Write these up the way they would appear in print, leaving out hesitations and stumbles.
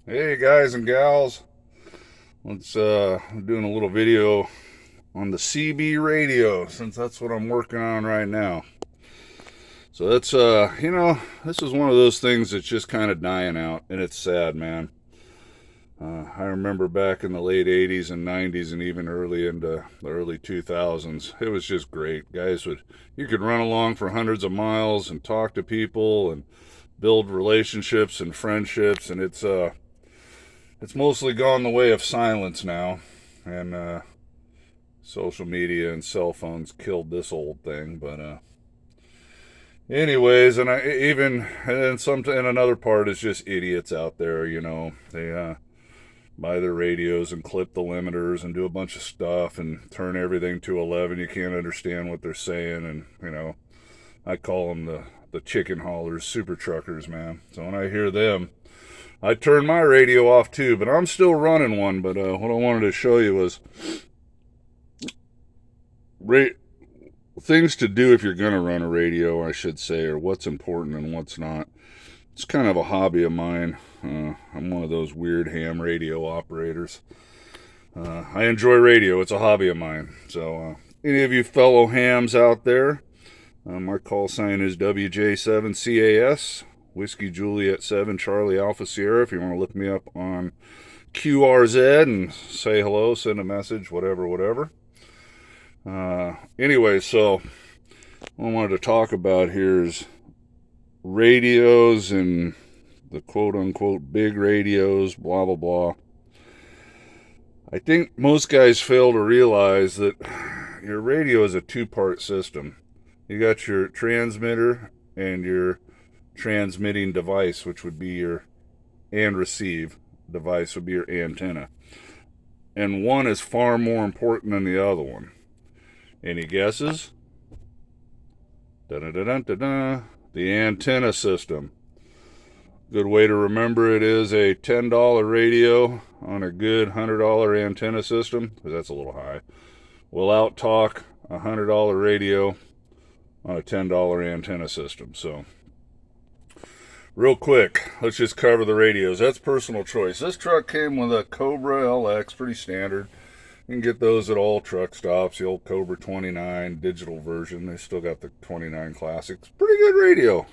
Hey guys and gals, I'm doing a little video on the CB radio since that's what I'm working on right now. So this is one of those things that's just kind of dying out, and it's sad, man. I remember back in the late 80s and 90s and even early into the early 2000s, it was just great. You could run along for hundreds of miles and talk to people and build relationships and friendships, and it's mostly gone the way of silence now, and social media and cell phones killed this old thing. But anyways, and I even and then some and another part is just idiots out there. They buy their radios and clip the limiters and do a bunch of stuff and turn everything to 11. You can't understand what they're saying, and I call them the chicken haulers, super truckers, man. So when I hear them, I turn my radio off too, but I'm still running one. But what I wanted to show you was ra- things to do if you're going to run a radio, I should say, or what's important and what's not. It's kind of a hobby of mine. I'm one of those weird ham radio operators. I enjoy radio. It's a hobby of mine. So any of you fellow hams out there, my call sign is WJ7CAS. Whiskey Juliet 7 Charlie Alpha Sierra. If you want to look me up on QRZ and say hello, send a message, whatever. Anyway, so what I wanted to talk about here is radios and the quote unquote big radios, blah, blah, blah. I think most guys fail to realize that your radio is a two-part system. You got your transmitter and your transmitting device, which would be and receive device would be your antenna. And one is far more important than the other one. Any guesses? Da-da-da-da-da-da. The antenna system. Good way to remember it is a $10 radio on a good $100 antenna system, because that's a little high, will out-talk a $100 radio on a $10 antenna system. So real quick, let's just cover the radios. That's personal choice. This truck came with a Cobra LX, pretty standard. You can get those at all truck stops. The old Cobra 29 digital version. They still got the 29 Classics. Pretty good radio,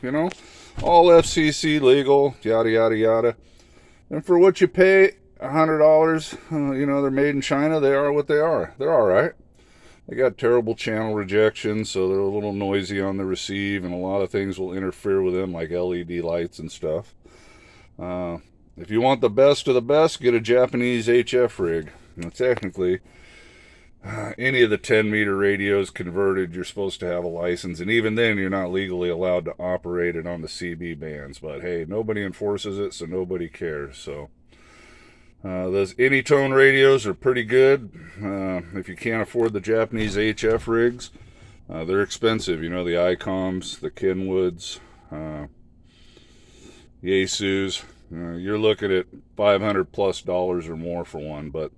all FCC legal, yada yada yada. And for what you pay, $100, they're made in China. They are what they are. They're all right. They got terrible channel rejection, so they're a little noisy on the receive, and a lot of things will interfere with them, like LED lights and stuff. If you want the best of the best, get a Japanese HF rig. Now, technically, any of the 10-meter radios converted, you're supposed to have a license, and even then, you're not legally allowed to operate it on the CB bands. But hey, nobody enforces it, so nobody cares. So those Anytone radios are pretty good. If you can't afford the Japanese HF rigs, they're expensive. The ICOMs, the Kenwoods, Yaesus. You're looking at $500+ or more for one. But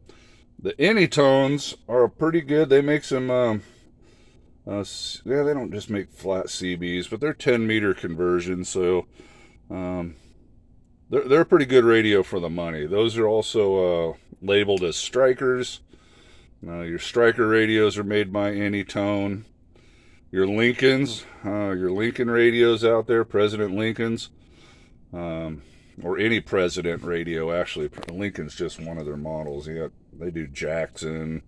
the Anytones are pretty good. They make some, they don't just make flat CBs, but they're 10-meter conversions. So they're a pretty good radio for the money. Those are also labeled as strikers. Your striker radios are made by Anytone. Your Lincolns, your Lincoln radios out there, President Lincolns, or any President radio, actually. Lincoln's just one of their models. They do Jackson,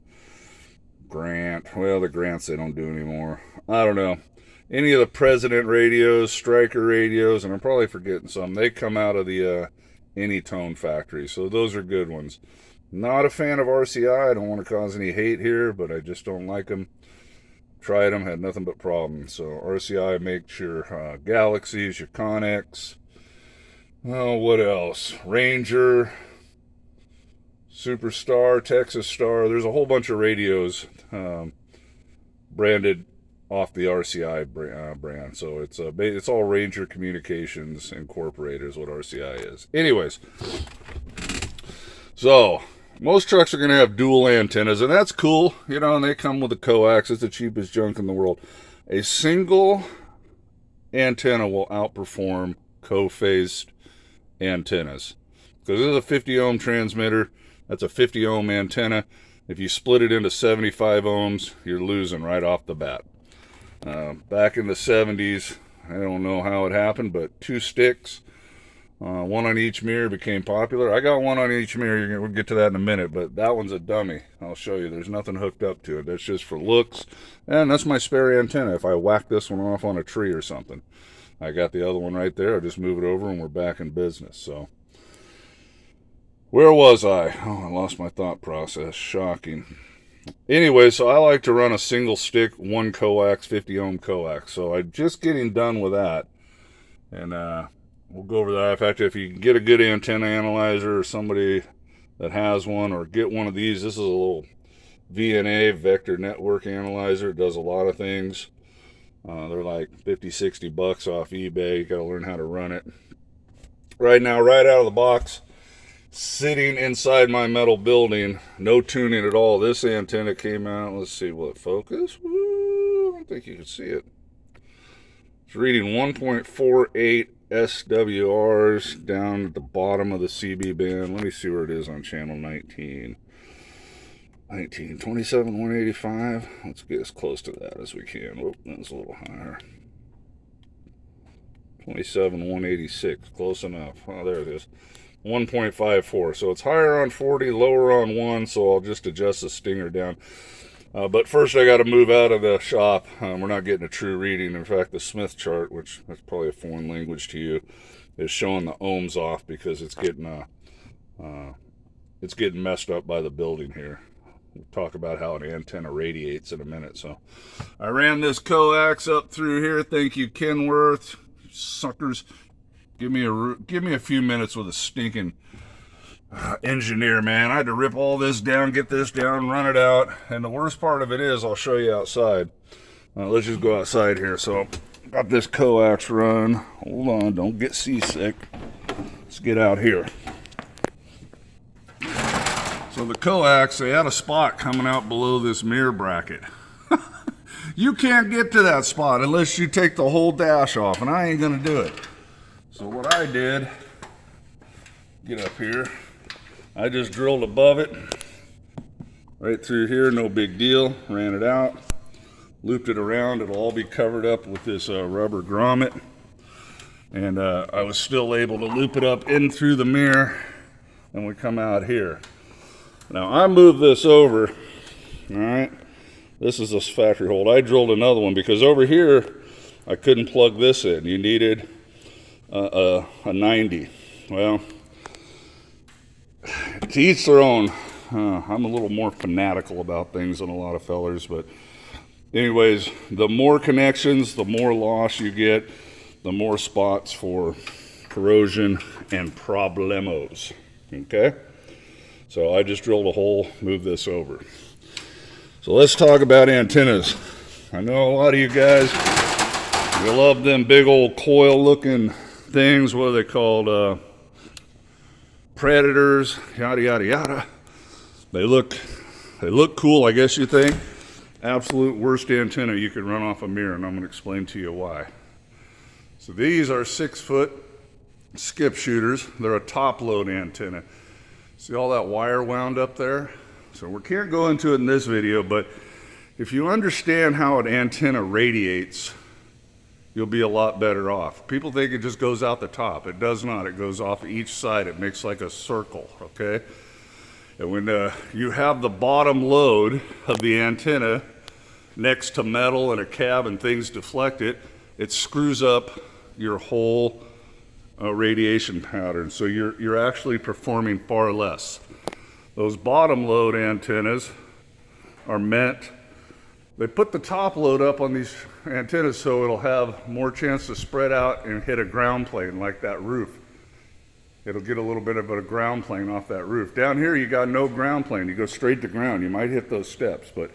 Grant. Well, the Grants they don't do anymore. I don't know. Any of the President radios, striker radios, and I'm probably forgetting some, they come out of the Anytone factory. So those are good ones. Not a fan of RCI. I don't want to cause any hate here, but I just don't like them. Tried them, had nothing but problems. So RCI makes your Galaxies, your Connex. Oh, what else? Ranger, Superstar, Texas Star. There's a whole bunch of radios branded off the RCI brand. So it's all Ranger Communications Incorporated is what RCI is. Anyways, so most trucks are going to have dual antennas, and that's cool, and they come with a coax. It's the cheapest junk in the world. A single antenna will outperform co-phased antennas. because this is a 50 ohm transmitter. That's a 50 ohm antenna. If you split it into 75 ohms, you're losing right off the bat. Back in the 70s, I don't know how it happened, but 2 sticks, one on each mirror became popular. I got one on each mirror. We'll get to that in a minute, but that one's a dummy. I'll show you. There's nothing hooked up to it. That's just for looks, and that's my spare antenna if I whack this one off on a tree or something. I got the other one right there. I'll just move it over and we're back in business. So where was I? Oh, I lost my thought process. Shocking. Anyway, so I like to run a single stick, 1 coax, 50 ohm coax. So I'm just getting done with that. And we'll go over that. In fact, if you can get a good antenna analyzer or somebody that has one, or get one of these, this is a little VNA, Vector Network Analyzer. It does a lot of things. They're like 50, 60 bucks off eBay. You got to learn how to run it. Right now, right out of the box, sitting inside my metal building, no tuning at all. This antenna came out. Let's see, will it focus? Woo, I don't think you can see it. It's reading 1.48 SWRs down at the bottom of the CB band. Let me see where it is on channel 19. 27, 185. Let's get as close to that as we can. Whoop, that's a little higher. 27, 186. Close enough. Oh, there it is. 1.54. So it's higher on 40, lower on 1, so I'll just adjust the stinger down. But first I got to move out of the shop. We're not getting a true reading. In fact, the Smith chart, which that's probably a foreign language to you, is showing the ohms off because it's getting messed up by the building here. We'll talk about how an antenna radiates in a minute. So I ran this coax up through here. Thank you, Kenworth. Suckers, give me a few minutes with a stinking engineer, man. I had to rip all this down, get this down, run it out. And the worst part of it is, I'll show you outside. Let's just go outside here. So got this coax run. Hold on, don't get seasick. Let's get out here. So the coax, they had a spot coming out below this mirror bracket. You can't get to that spot unless you take the whole dash off, and I ain't gonna do it. So what I did, get up here, I just drilled above it, right through here, no big deal, ran it out, looped it around. It'll all be covered up with this rubber grommet, and I was still able to loop it up in through the mirror, and we come out here. Now I moved this over, all right? This is this factory hold. I drilled another one because over here I couldn't plug this in. You needed a 90. Well, to each their own. I'm a little more fanatical about things than a lot of fellers, but anyways, the more connections, the more loss you get, the more spots for corrosion and problemos. Okay? So I just drilled a hole, moved this over. So let's talk about antennas. I know a lot of you guys, you love them big old coil looking things. What are they called? Predators, yada, yada, yada. They look cool, I guess you think. Absolute worst antenna you could run off a mirror, and I'm going to explain to you why. So these are 6-foot skip shooters. They're a top load antenna. See all that wire wound up there? So we can't go into it in this video, but if you understand how an antenna radiates, you'll be a lot better off. People think it just goes out the top. It does not. It goes off each side. It makes like a circle, okay? And when you have the bottom load of the antenna next to metal and a cab and things deflect it, it screws up your whole radiation pattern. So you're actually performing far less. Those bottom load antennas are meant, they put the top load up on these antennas so it'll have more chance to spread out and hit a ground plane like that roof. It'll get a little bit of a ground plane off that roof. Down here you got no ground plane. You go straight to ground. You might hit those steps, but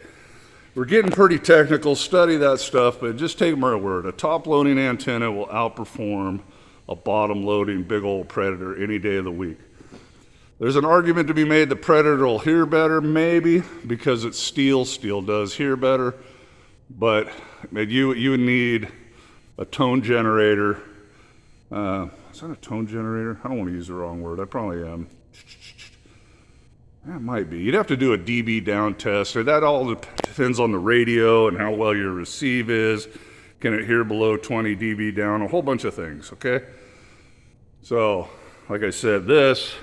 we're getting pretty technical. Study that stuff, but just take my word. A top loading antenna will outperform a bottom loading big old Predator any day of the week. There's an argument to be made the Predator will hear better, maybe, because it's steel. Steel does hear better, but you would need a tone generator, is that a tone generator? I don't want to use the wrong word. I probably am. That might be. You'd have to do a dB down test. Or that all depends on the radio and how well your receive is. Can it hear below 20 dB down? A whole bunch of things, okay? So, like I said, this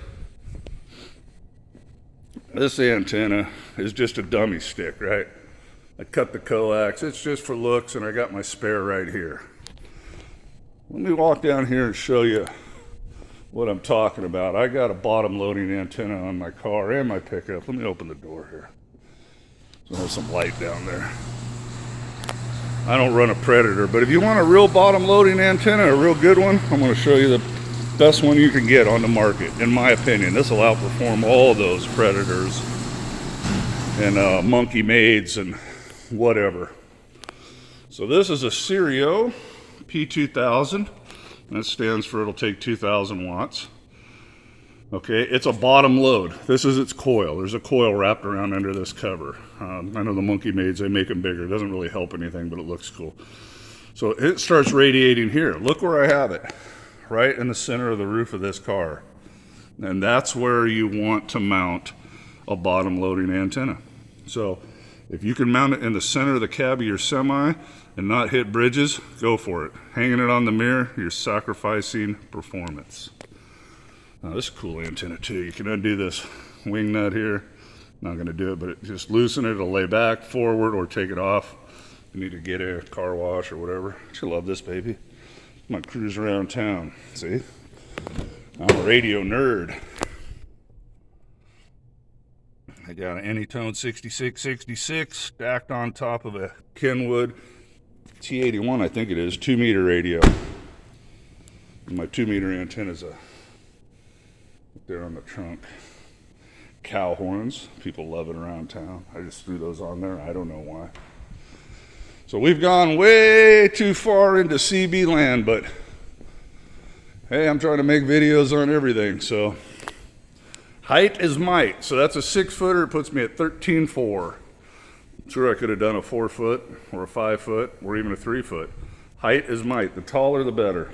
antenna is just a dummy stick, right? I cut the coax. It's just for looks, and I got my spare right here. Let me walk down here and show you what I'm talking about. I got a bottom loading antenna on my car and my pickup. Let me open the door here. So there's some light down there. I don't run a Predator, but if you want a real bottom loading antenna, a real good one, I'm going to show you the best one you can get on the market, in my opinion. This will outperform all those Predators and Monkey Maids and whatever. So this is a Sirio P2000. That stands for it'll take 2,000 watts. Okay, it's a bottom load. This is its coil. There's a coil wrapped around under this cover. I know the Monkey Maids, they make them bigger. It doesn't really help anything, but it looks cool. So it starts radiating here. Look where I have it, right in the center of the roof of this car. And that's where you want to mount a bottom loading antenna. So if you can mount it in the center of the cab of your semi and not hit bridges, go for it. Hanging it on the mirror, you're sacrificing performance. Now this is a cool antenna too. You can undo this wing nut here. Not gonna do it, but just loosen it. It'll lay back, forward, or take it off. You need to get a car wash or whatever. I love this baby. I'm gonna cruise around town, see? I'm a radio nerd. I got an Anytone 6666 stacked on top of a Kenwood T81, I think it is, 2-meter radio. And my 2-meter antenna's up there on the trunk. Cow horns, people love it around town. I just threw those on there, I don't know why. So we've gone way too far into CB land, but hey, I'm trying to make videos on everything, so. Height is might, so that's a 6-footer, it puts me at 13.4. Sure, I could have done a 4-foot or a 5-foot or even a 3-foot. Height is might. The taller, the better,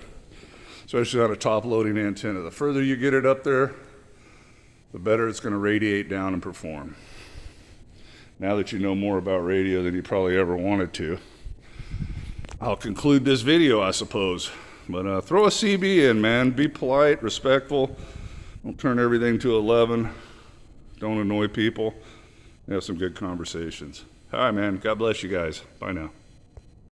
especially on a top-loading antenna. The further you get it up there, the better it's going to radiate down and perform. Now that you know more about radio than you probably ever wanted to, I'll conclude this video, I suppose. But throw a CB in, man. Be polite, respectful. Don't turn everything to 11. Don't annoy people. Have some good conversations. All right, man. God bless you guys. Bye now.